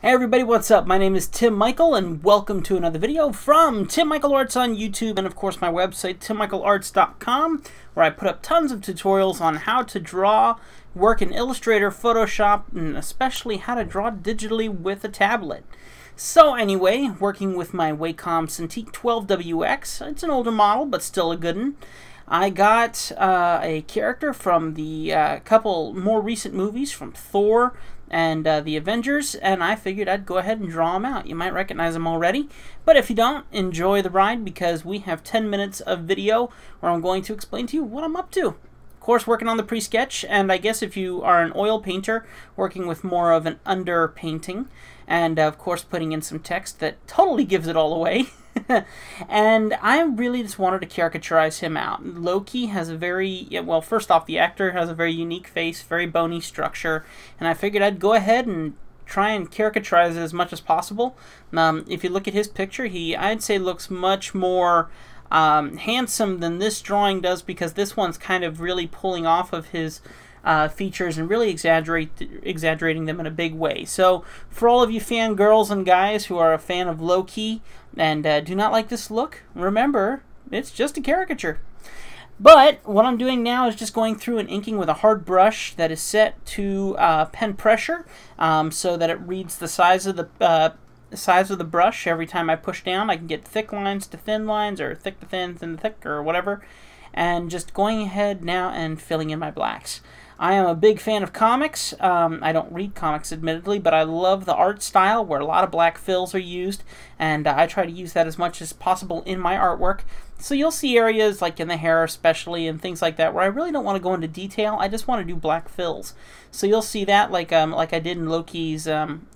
Hey everybody, what's up? My name is Tim Michael and welcome to another video from Tim Michael Arts on YouTube and of course my website timmichaelarts.com, where I put up tons of tutorials on how to draw, work in Illustrator, Photoshop, and especially how to draw digitally with a tablet. So anyway, working with my Wacom Cintiq 12WX, it's an older model but still a good one. I got a character from the couple more recent movies from Thor and the Avengers, and I figured I'd go ahead and draw them out. You might recognize them already, but if you don't, enjoy the ride because we have 10 minutes of video where I'm going to explain to you what I'm up to. Of course, working on the pre-sketch, and I guess if you are an oil painter, working with more of an underpainting, and of course putting in some text that totally gives it all away. And I really just wanted to caricaturize him out. Loki has a very, well, first off, the actor has a very unique face, very bony structure, and I figured I'd go ahead and try and caricaturize it as much as possible. If you look at his picture, I'd say looks much more handsome than this drawing does, because this one's kind of really pulling off of his features and really exaggerating them in a big way. So for all of you fangirls and guys who are a fan of Loki and do not like this look, remember, it's just a caricature. But what I'm doing now is just going through and inking with a hard brush that is set to pen pressure, so that it reads the size of the brush. Every time I push down, I can get thick lines to thin lines, or thick to thin, thin to thick, or whatever. And just going ahead now and filling in my blacks. I am a big fan of comics. I don't read comics, admittedly, but I love the art style where a lot of black fills are used, and I try to use that as much as possible in my artwork. So you'll see areas like in the hair especially and things like that where I really don't want to go into detail. I just want to do black fills. So you'll see that like I did in Loki's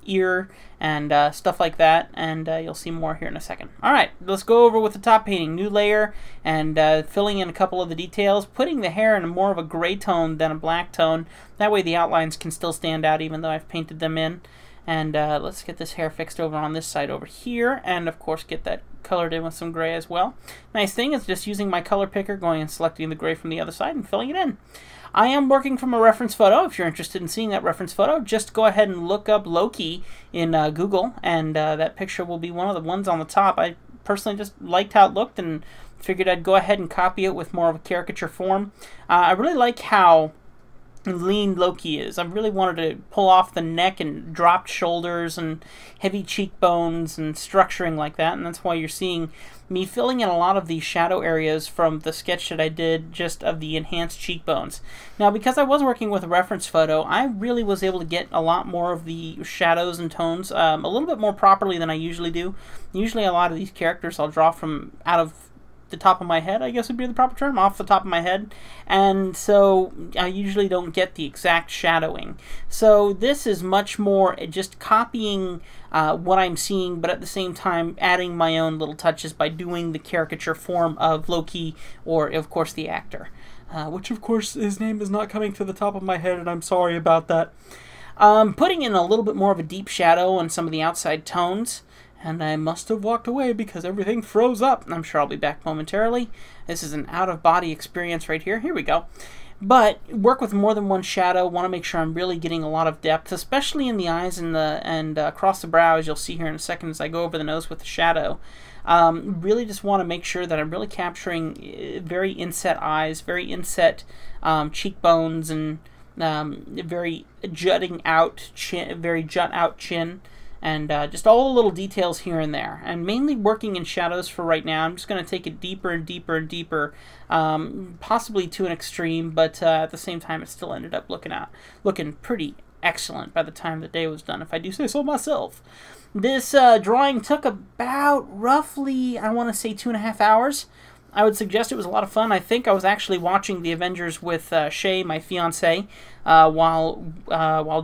ear and stuff like that, and you'll see more here in a second. Alright, let's go over with the top painting. New layer, and filling in a couple of the details, putting the hair in more of a gray tone than a black tone. That way the outlines can still stand out even though I've painted them in. And let's get this hair fixed over on this side over here, and of course get that colored in with some gray as well. Nice thing is just using my color picker, going and selecting the gray from the other side and filling it in. I am working from a reference photo. If you're interested in seeing that reference photo, just go ahead and look up Loki in Google, and that picture will be one of the ones on the top. I personally just liked how it looked and figured I'd go ahead and copy it with more of a caricature form. I really like how lean Loki is. I really wanted to pull off the neck and dropped shoulders and heavy cheekbones and structuring like that, and that's why you're seeing me filling in a lot of the shadow areas from the sketch that I did just of the enhanced cheekbones. Now, because I was working with a reference photo, I really was able to get a lot more of the shadows and tones a little bit more properly than I usually do. Usually a lot of these characters I'll draw from out of the top of my head, I guess would be the proper term, off the top of my head, and so I usually don't get the exact shadowing. So this is much more just copying what I'm seeing, but at the same time adding my own little touches by doing the caricature form of Loki, or of course the actor, which of course his name is not coming to the top of my head, and I'm sorry about that. Putting in a little bit more of a deep shadow on some of the outside tones. And I must have walked away because everything froze up. I'm sure I'll be back momentarily. This is an out-of-body experience right here. Here we go. But work with more than one shadow. Want to make sure I'm really getting a lot of depth, especially in the eyes and across the brow, as you'll see here in a second as I go over the nose with the shadow. Really just want to make sure that I'm really capturing very inset eyes, very inset cheekbones, and very jutting out chin, very jut out chin. And just all the little details here and there. And mainly working in shadows for right now. I'm just going to take it deeper and deeper and deeper, possibly to an extreme, but at the same time it still ended up looking pretty excellent by the time the day was done, if I do say so myself. This drawing took about roughly, I want to say, 2.5 hours. I would suggest it was a lot of fun. I think I was actually watching the Avengers with Shay, my fiance, while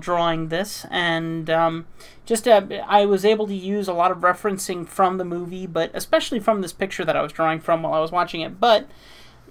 drawing this, and I was able to use a lot of referencing from the movie, but especially from this picture that I was drawing from while I was watching it. But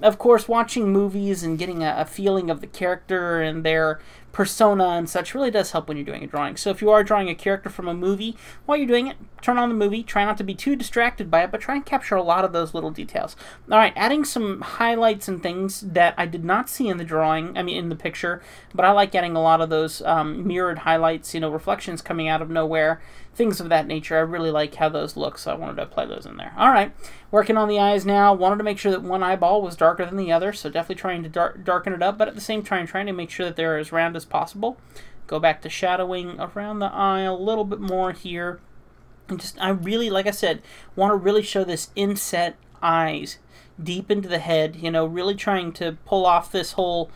of course, watching movies and getting a feeling of the character and their persona and such really does help when you're doing a drawing. So if you are drawing a character from a movie, while you're doing it, turn on the movie, try not to be too distracted by it, but try and capture a lot of those little details. Alright, adding some highlights and things that I did not see in the drawing, I mean in the picture, but I like adding a lot of those mirrored highlights, you know, reflections coming out of nowhere, things of that nature. I really like how those look, so I wanted to apply those in there. Alright, working on the eyes now. Wanted to make sure that one eyeball was darker than the other, so definitely trying to darken it up, but at the same time trying to make sure that they're as round as possible. Go back to shadowing around the eye a little bit more here. And just, I really, like I said, want to really show this inset eyes deep into the head, you know, really trying to pull off this whole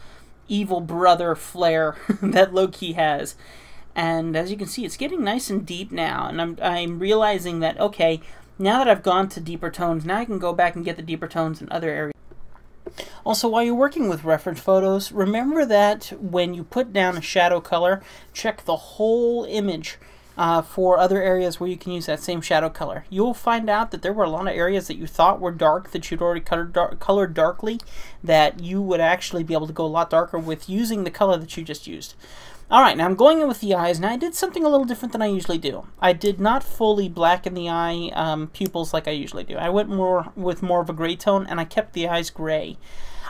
evil brother flair that Loki has. And as you can see, it's getting nice and deep now, and I'm realizing that, okay, now that I've gone to deeper tones, now I can go back and get the deeper tones in other areas. Also, while you're working with reference photos, remember that when you put down a shadow color, check the whole image for other areas where you can use that same shadow color. You'll find out that there were a lot of areas that you thought were dark, that you'd already colored darkly, that you would actually be able to go a lot darker with using the color that you just used. Alright, now I'm going in with the eyes. Now I did something a little different than I usually do. I did not fully blacken the eye pupils like I usually do. I went with more of a gray tone, and I kept the eyes gray.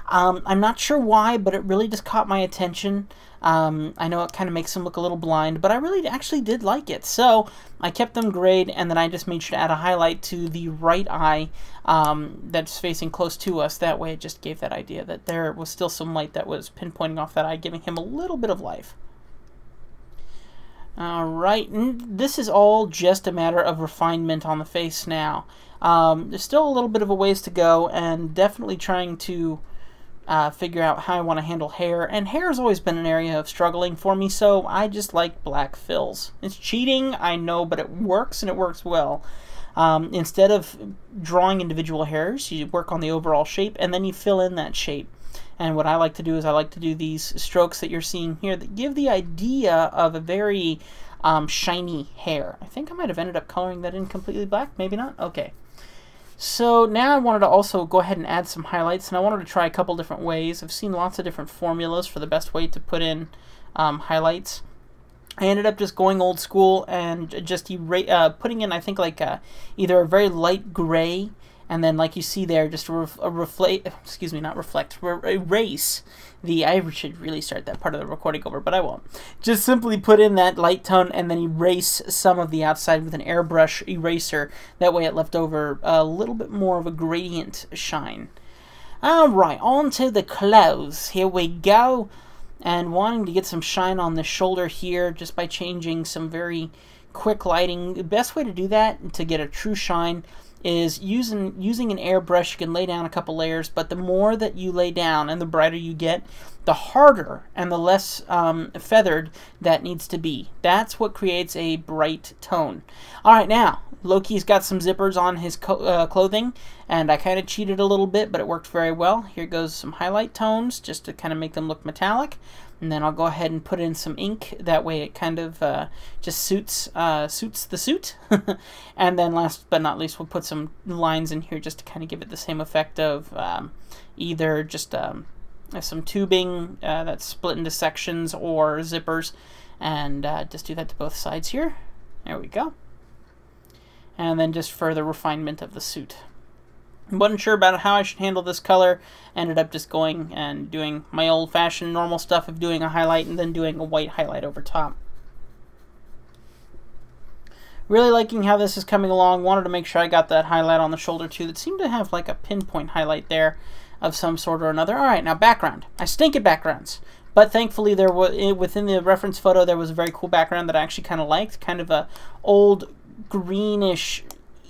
I'm not sure why, but it really just caught my attention. I know it kind of makes them look a little blind, but I really actually did like it. So I kept them grayed, and then I just made sure to add a highlight to the right eye that's facing close to us. That way it just gave that idea that there was still some light that was pinpointing off that eye, giving him a little bit of life. Alright, and this is all just a matter of refinement on the face now. There's still a little bit of a ways to go, and definitely trying to figure out how I want to handle hair. And hair has always been an area of struggling for me, so I just like black fills. It's cheating, I know, but it works, and it works well. Instead of drawing individual hairs, you work on the overall shape, and then you fill in that shape. And what I like to do is I like to do these strokes that you're seeing here that give the idea of a very shiny hair. I think I might have ended up coloring that in completely black. Maybe not? Okay. So now I wanted to also go ahead and add some highlights, and I wanted to try a couple different ways. I've seen lots of different formulas for the best way to put in highlights. I ended up just going old school and just putting in, I think, like either a very light gray, and then, like you see there, just erase the, I should really start that part of the recording over, but I won't. Just simply put in that light tone and then erase some of the outside with an airbrush eraser. That way it left over a little bit more of a gradient shine. Alright, on to the clothes. Here we go. And wanting to get some shine on the shoulder here just by changing some very quick lighting. The best way to do that, to get a true shine, is using an airbrush. You can lay down a couple layers, but the more that you lay down and the brighter you get, the harder and the less feathered that needs to be. That's what creates a bright tone. Alright, now, Loki's got some zippers on his clothing, and I kind of cheated a little bit, but it worked very well. Here goes some highlight tones, just to kind of make them look metallic. And then I'll go ahead and put in some ink. That way it kind of just suits the suit. And then last but not least, we'll put some lines in here just to kind of give it the same effect of either just some tubing that's split into sections or zippers. And just do that to both sides here. There we go. And then just further refinement of the suit. Wasn't sure about how I should handle this color. Ended up just going and doing my old-fashioned normal stuff of doing a highlight and then doing a white highlight over top. Really liking how this is coming along. Wanted to make sure I got that highlight on the shoulder too. That seemed to have like a pinpoint highlight there of some sort or another. Alright, now background. I stink at backgrounds. But thankfully there was, within the reference photo, there was a very cool background that I actually kind of liked. Kind of a old greenish,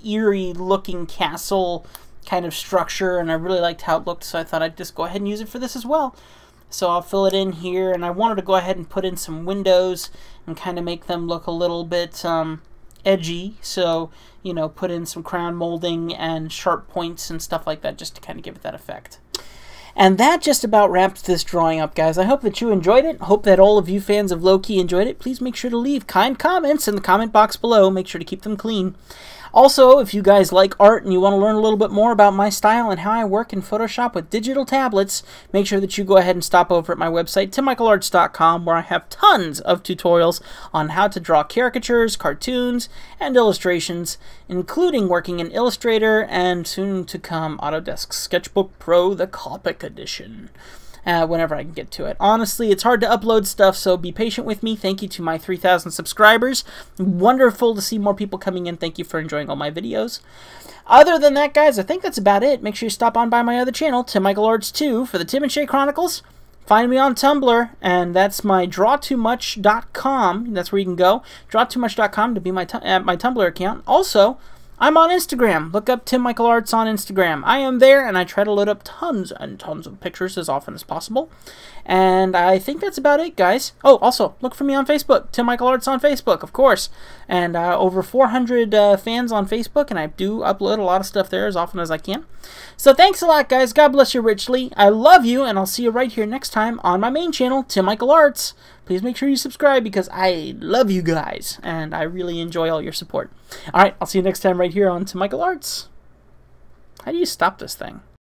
eerie looking castle kind of structure, and I really liked how it looked, so I thought I'd just go ahead and use it for this as well. So I'll fill it in here, and I wanted to go ahead and put in some windows and kind of make them look a little bit edgy, so, you know, put in some crown molding and sharp points and stuff like that just to kind of give it that effect. And that just about wraps this drawing up, guys. I hope that you enjoyed it. Hope that all of you fans of Loki enjoyed it. Please make sure to leave kind comments in the comment box below. Make sure to keep them clean. Also, if you guys like art and you want to learn a little bit more about my style and how I work in Photoshop with digital tablets, make sure that you go ahead and stop over at my website, timmichaelarts.com, where I have tons of tutorials on how to draw caricatures, cartoons, and illustrations, including working in Illustrator and soon to come Autodesk Sketchbook Pro, the Copic Edition. Whenever I can get to it. Honestly, it's hard to upload stuff, so be patient with me. Thank you to my 3,000 subscribers. Wonderful to see more people coming in. Thank you for enjoying all my videos. Other than that, guys, I think that's about it. Make sure you stop on by my other channel, Tim Michael Arts 2, for the Tim and Shay Chronicles. Find me on Tumblr, and that's my drawtoomuch.com. That's where you can go. Drawtoomuch.com to be my Tumblr account. Also, I'm on Instagram. Look up Tim Michael Arts on Instagram. I am there, and I try to load up tons and tons of pictures as often as possible. And I think that's about it, guys. Oh, also, look for me on Facebook. Tim Michael Arts on Facebook, of course. And over 400 fans on Facebook, and I do upload a lot of stuff there as often as I can. So thanks a lot, guys. God bless you richly. I love you, and I'll see you right here next time on my main channel, Tim Michael Arts. Please make sure you subscribe because I love you guys, and I really enjoy all your support. All right, I'll see you next time right here on Tim Michael Arts. How do you stop this thing?